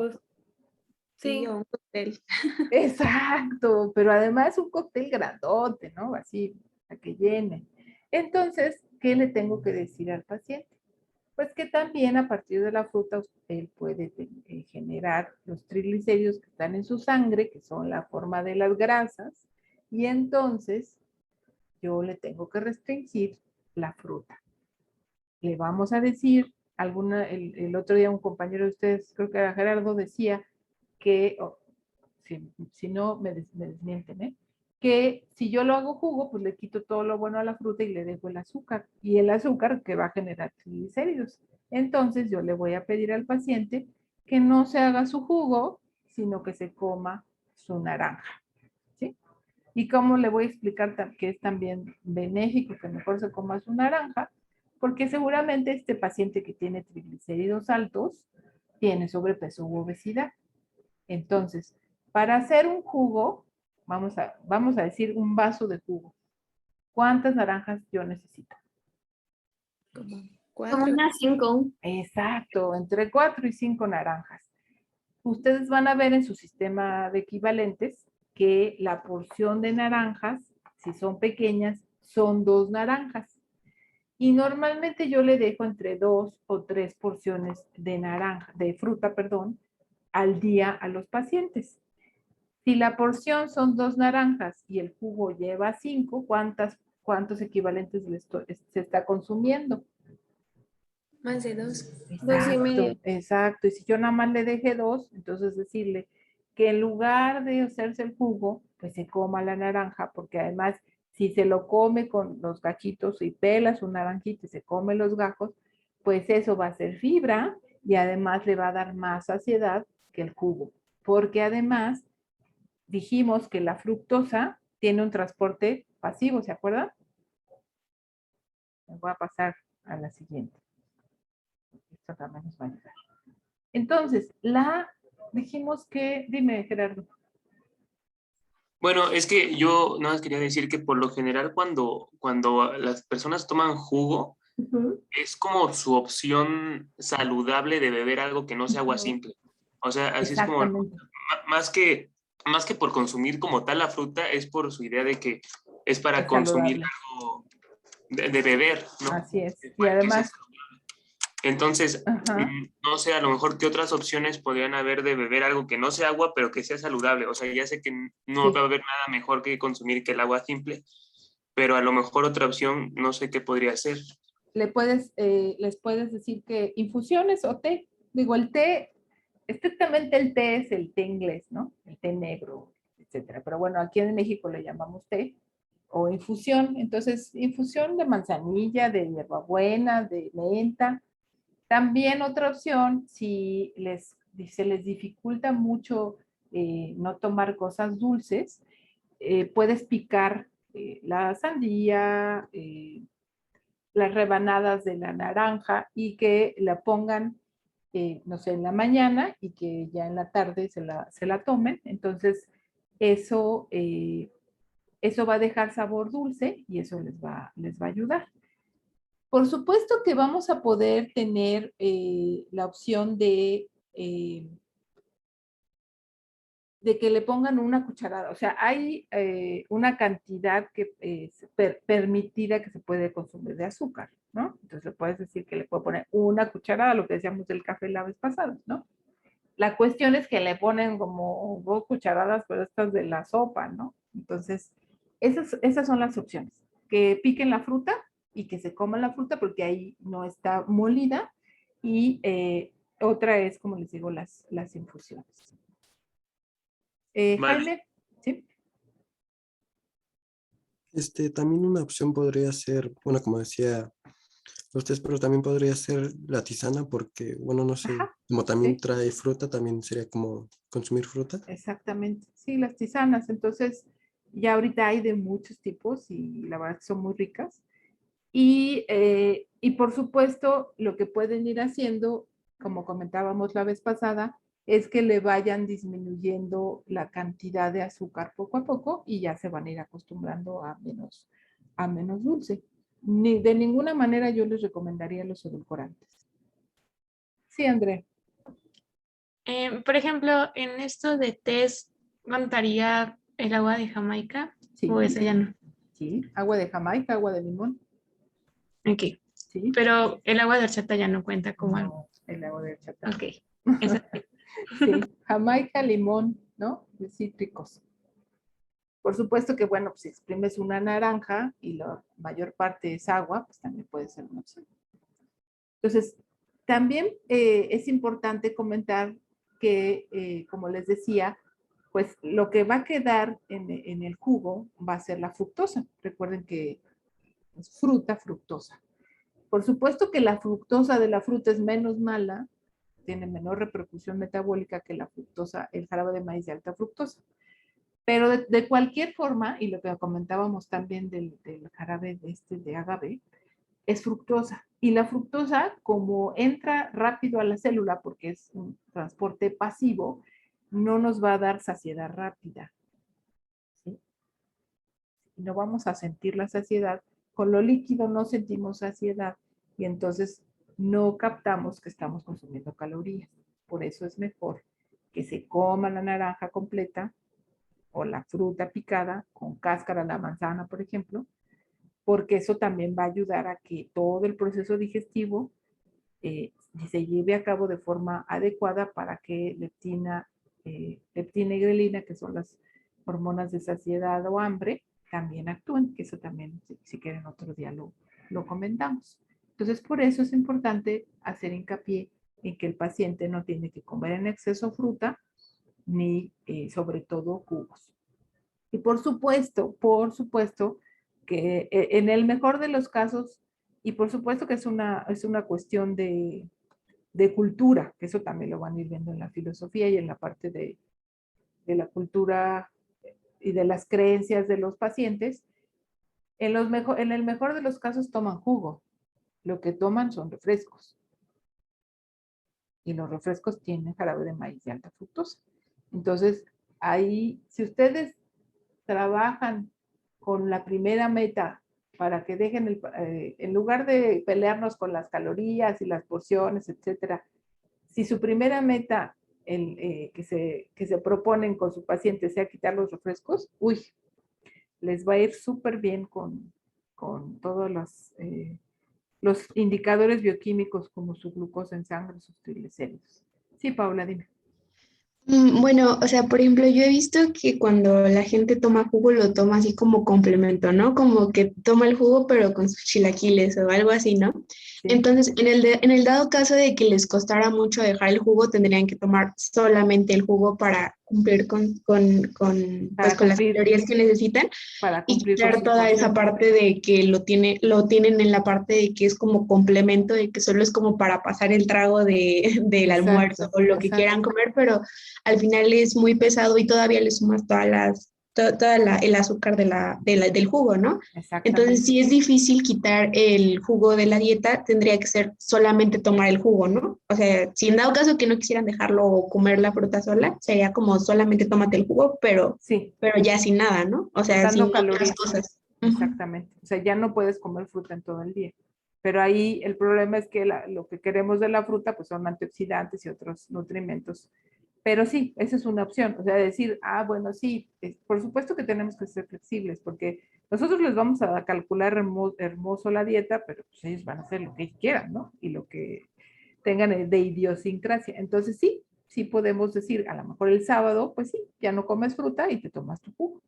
Sí, o un cóctel. Exacto, pero además un cóctel grandote, ¿no? Así, para que llene. Entonces, ¿qué le tengo que decir al paciente? Pues que también a partir de la fruta él puede generar los triglicéridos que están en su sangre, que son la forma de las grasas, y entonces yo le tengo que restringir la fruta. Le vamos a decir, el otro día un compañero de ustedes, creo que era Gerardo, decía que, si no me desmienten, ¿eh? Que si yo lo hago jugo, pues le quito todo lo bueno a la fruta y le dejo el azúcar. Y el azúcar que va a generar triglicéridos. Entonces yo le voy a pedir al paciente que no se haga su jugo, sino que se coma su naranja. ¿Sí? Y cómo le voy a explicar que es también benéfico que mejor se coma su naranja, porque seguramente este paciente que tiene triglicéridos altos tiene sobrepeso u obesidad. Entonces, para hacer un jugo, vamos a decir un vaso de jugo. ¿Cuántas naranjas yo necesito? Como Como 4. unas 5. Exacto, entre 4 y 5 naranjas. Ustedes van a ver en su sistema de equivalentes que la porción de naranjas, si son pequeñas, son 2 naranjas. Y normalmente yo le dejo entre 2 o 3 porciones de fruta, perdón, al día a los pacientes. Si la porción son 2 naranjas y el jugo lleva 5, ¿cuántos equivalentes se está consumiendo? Más de 2. 2,5. Exacto. Y si yo nada más le dejé 2, entonces decirle que en lugar de hacerse el jugo, pues se coma la naranja, porque además si se lo come con los gachitos y pela su naranjita y se come los gajos, pues eso va a ser fibra y además le va a dar más saciedad que el jugo. Porque además dijimos que la fructosa tiene un transporte pasivo, ¿se acuerdan? Me voy a pasar a la siguiente. Esto también nos va a ayudar. Entonces, dijimos que, dime, Gerardo. Bueno, es que yo nada más quería decir que por lo general cuando las personas toman jugo, es como su opción saludable de beber algo que no sea agua simple. O sea, así es como, Exactamente. más que por consumir como tal la fruta, es por su idea de que es para Es consumir saludable. algo de beber, ¿no? Así es. Y Para que sea además, saludable. Entonces, ajá, no sé, a lo mejor qué otras opciones podrían haber de beber algo que no sea agua, pero que sea saludable. O sea, ya sé que no sí, va a haber nada mejor que consumir que el agua simple, pero a lo mejor otra opción, no sé qué podría ser. les puedes decir que infusiones o té. Digo, el té, estrictamente el té es el té inglés, ¿no? El té negro, etcétera. Pero bueno, aquí en México le llamamos té o infusión. Entonces, infusión de manzanilla, de hierbabuena, de menta. También otra opción, si se les dificulta mucho no tomar cosas dulces, puedes picar la sandía, las rebanadas de la naranja y que la pongan, no sé, en la mañana y que ya en la tarde se la tomen. Entonces, eso va a dejar sabor dulce y eso les va a ayudar. Por supuesto que vamos a poder tener la opción de que le pongan una cucharada. O sea, hay una cantidad que es permitida que se puede consumir de azúcar, ¿no? Entonces puedes decir que le puedo poner una cucharada, lo que decíamos del café la vez pasada, ¿no? La cuestión es que le ponen como 2 cucharadas, pero estas de la sopa, ¿no? Entonces, esas son las opciones. Que piquen la fruta y que se coman la fruta porque ahí no está molida. Y otra es, como les digo, las infusiones. Vale. Jaime, ¿sí? También una opción podría ser, bueno, como decía ustedes, pero también podría ser la tisana porque, bueno, no sé, Ajá, como también sí, trae fruta, también sería como consumir fruta. exactamente. Sí, las tisanas. Entonces, ya ahorita hay de muchos tipos y la verdad que son muy ricas. Y por supuesto, lo que pueden ir haciendo, como comentábamos la vez pasada, es que le vayan disminuyendo la cantidad de azúcar poco a poco y ya se van a ir acostumbrando a menos dulce. De ninguna manera yo les recomendaría los edulcorantes. Sí, André. Por ejemplo, en esto de test, ¿contaría el agua de Jamaica? Sí, ¿O esa ya no? sí. Agua de Jamaica, agua de limón. Ok. Sí. Pero el agua de horchata ya no cuenta como algo. No, el agua de horchata. Ok. Esa- Sí, Jamaica, limón, ¿no? De cítricos. Por supuesto que, bueno, pues si exprimes una naranja y la mayor parte es agua, pues también puede ser una opción. Entonces, también es importante comentar que, como les decía, pues lo que va a quedar en el jugo va a ser la fructosa. Recuerden que es fruta fructosa. Por supuesto que la fructosa de la fruta es menos mala, tiene menor repercusión metabólica que la fructosa, el jarabe de maíz de alta fructosa. Pero de cualquier forma, y lo que comentábamos también del jarabe de agave, es fructosa. Y la fructosa, como entra rápido a la célula, porque es un transporte pasivo, no nos va a dar saciedad rápida. ¿Sí? No vamos a sentir la saciedad. Con lo líquido no sentimos saciedad y entonces no captamos que estamos consumiendo calorías. Por eso es mejor que se coma la naranja completa o la fruta picada con cáscara, la manzana, por ejemplo, porque eso también va a ayudar a que todo el proceso digestivo se lleve a cabo de forma adecuada para que leptina y grelina, que son las hormonas de saciedad o hambre, también actúen, que eso también, si quieren otro día lo comentamos. Entonces, por eso es importante hacer hincapié en que el paciente no tiene que comer en exceso fruta, ni sobre todo jugos. Y por supuesto que en el mejor de los casos, y por supuesto que es una cuestión de cultura, que eso también lo van a ir viendo en la filosofía y en la parte de la cultura y de las creencias de los pacientes, en el mejor de los casos toman jugo, lo que toman son refrescos. Y los refrescos tienen jarabe de maíz de alta fructosa. Entonces, ahí, si ustedes trabajan con la primera meta para que dejen, en lugar de pelearnos con las calorías y las porciones, etcétera, si su primera meta que se proponen con su paciente sea quitar los refrescos, uy, les va a ir súper bien con todos los indicadores bioquímicos como su glucosa en sangre, sus triglicéridos. Sí, Paula, dime. Bueno, o sea, por ejemplo, yo he visto que cuando la gente toma jugo lo toma así como complemento, ¿no? Como que toma el jugo pero con sus chilaquiles o algo así, ¿no? Sí. Entonces, en el dado caso de que les costara mucho dejar el jugo, tendrían que tomar solamente el jugo para cumplir con las calorías que necesitan y quitar toda esa parte de que lo tienen en la parte de que es como complemento, de que solo es como para pasar el trago del almuerzo o lo que quieran comer, pero al final es muy pesado y todavía le sumas el azúcar del jugo, ¿no? Entonces, si es difícil quitar el jugo de la dieta, tendría que ser solamente tomar el jugo, ¿no? O sea, si en dado caso que no quisieran dejarlo o comer la fruta sola, sería como solamente tómate el jugo, pero ya sin nada, ¿no? O sea, sin otras cosas. Exactamente. O sea, ya no puedes comer fruta en todo el día. Pero ahí el problema es que lo que queremos de la fruta pues son antioxidantes y otros nutrimentos. Pero sí, esa es una opción. O sea, decir, bueno, sí, por supuesto que tenemos que ser flexibles, porque nosotros les vamos a calcular hermoso la dieta, pero pues ellos van a hacer lo que quieran, ¿no? Y lo que tengan de idiosincrasia. Entonces sí podemos decir, a lo mejor el sábado, pues sí, ya no comes fruta y te tomas tu jugo.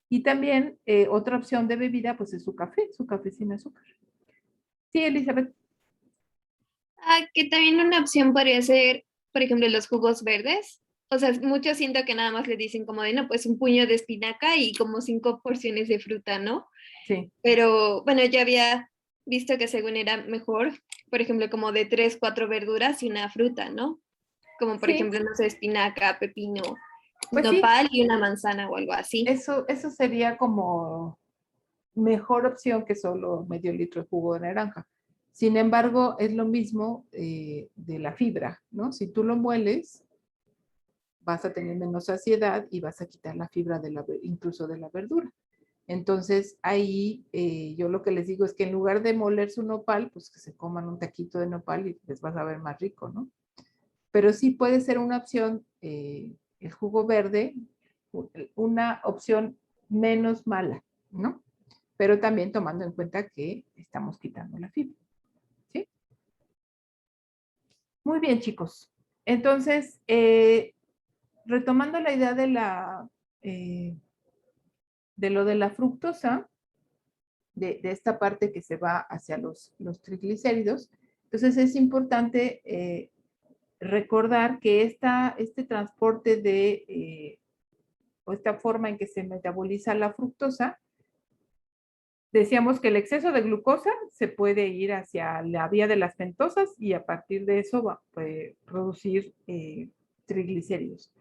Y también otra opción de bebida, pues es su café sin azúcar. Sí, Elizabeth. Que también una opción podría ser, por ejemplo, los jugos verdes. O sea, muchos siento que nada más le dicen como de, no, pues un puño de espinaca y como 5 porciones de fruta, ¿no? Sí. Pero bueno, yo había visto que según era mejor, por ejemplo, como de 3, 4 verduras y una fruta, ¿no? Como por ejemplo, no sé, espinaca, pepino, pues nopal y una manzana o algo así. Eso sería como mejor opción que solo medio litro de jugo de naranja. Sin embargo, es lo mismo de la fibra, ¿no? Si tú lo mueles, vas a tener menos saciedad y vas a quitar la fibra incluso de la verdura. Entonces, ahí yo lo que les digo es que en lugar de moler su nopal, pues que se coman un taquito de nopal y les vas a ver más rico, ¿no? Pero sí puede ser una opción, el jugo verde, una opción menos mala, ¿no? Pero también tomando en cuenta que estamos quitando la fibra, ¿sí? Muy bien, chicos. Entonces, retomando la idea de lo de la fructosa, de esta parte que se va hacia los triglicéridos, entonces es importante recordar que este transporte o esta forma en que se metaboliza la fructosa, decíamos que el exceso de glucosa se puede ir hacia la vía de las pentosas y a partir de eso va a producir triglicéridos.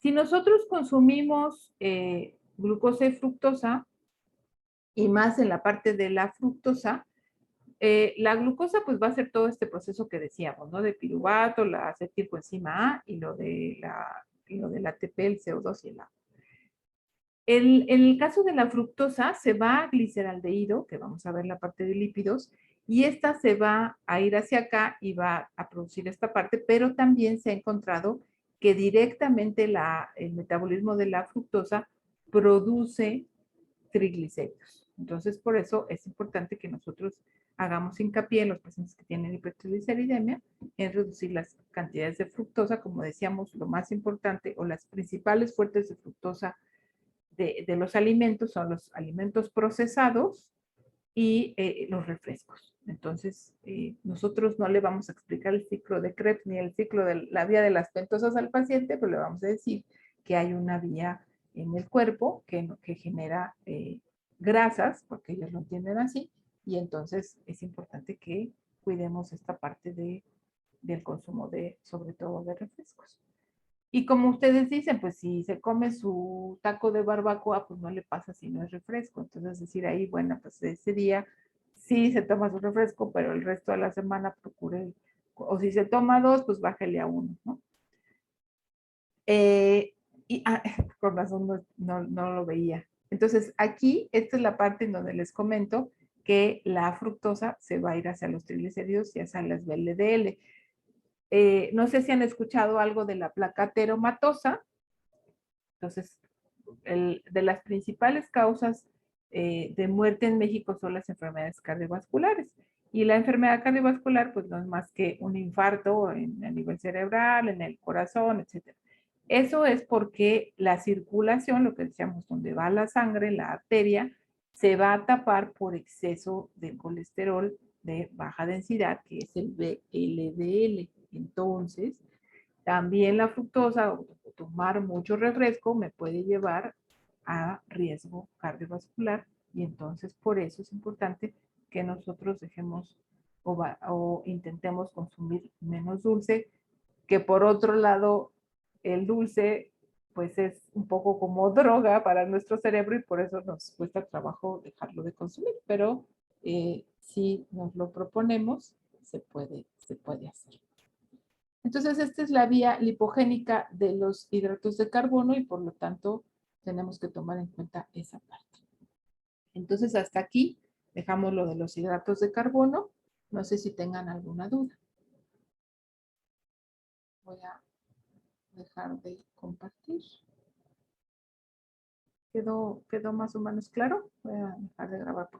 Si nosotros consumimos glucosa y fructosa, y más en la parte de la fructosa, la glucosa pues va a hacer todo este proceso que decíamos, ¿no? De piruvato, la acetilcoenzima A y lo de la ATP, el CO2 y el agua. En el caso de la fructosa se va a gliceraldehído, que vamos a ver la parte de lípidos, y esta se va a ir hacia acá y va a producir esta parte, pero también se ha encontrado que directamente el metabolismo de la fructosa produce triglicéridos. Entonces, por eso es importante que nosotros hagamos hincapié en los pacientes que tienen hipertrigliceridemia en reducir las cantidades de fructosa, como decíamos, lo más importante o las principales fuentes de fructosa de los alimentos son los alimentos procesados y los refrescos. Entonces, nosotros no le vamos a explicar el ciclo de Krebs ni el ciclo de la vía de las pentosas al paciente, pero le vamos a decir que hay una vía en el cuerpo que genera grasas, porque ellos lo entienden así, y entonces es importante que cuidemos esta parte del consumo sobre todo de refrescos. Y como ustedes dicen, pues si se come su taco de barbacoa, pues no le pasa si no es refresco. Entonces decir ahí, bueno, pues ese día sí se toma su refresco, pero el resto de la semana procure, o si se toma 2, pues bájale a 1, ¿no? Con razón no lo veía. Entonces aquí, esta es la parte en donde les comento que la fructosa se va a ir hacia los triglicéridos y hacia las VLDL. No sé si han escuchado algo de la placa ateromatosa. Entonces, de las principales causas de muerte en México son las enfermedades cardiovasculares. Y la enfermedad cardiovascular, pues no es más que un infarto a nivel cerebral, en el corazón, etc. Eso es porque la circulación, lo que decíamos, donde va la sangre, la arteria, se va a tapar por exceso de colesterol de baja densidad, que es el VLDL. Entonces, también la fructosa o tomar mucho refresco me puede llevar a riesgo cardiovascular y entonces por eso es importante que nosotros dejemos o intentemos consumir menos dulce, que por otro lado el dulce pues es un poco como droga para nuestro cerebro y por eso nos cuesta trabajo dejarlo de consumir, pero si nos lo proponemos se puede hacer. Entonces, esta es la vía lipogénica de los hidratos de carbono y por lo tanto tenemos que tomar en cuenta esa parte. Entonces, hasta aquí dejamos lo de los hidratos de carbono. No sé si tengan alguna duda. Voy a dejar de compartir. ¿Quedó más o menos claro? Voy a dejar de grabar.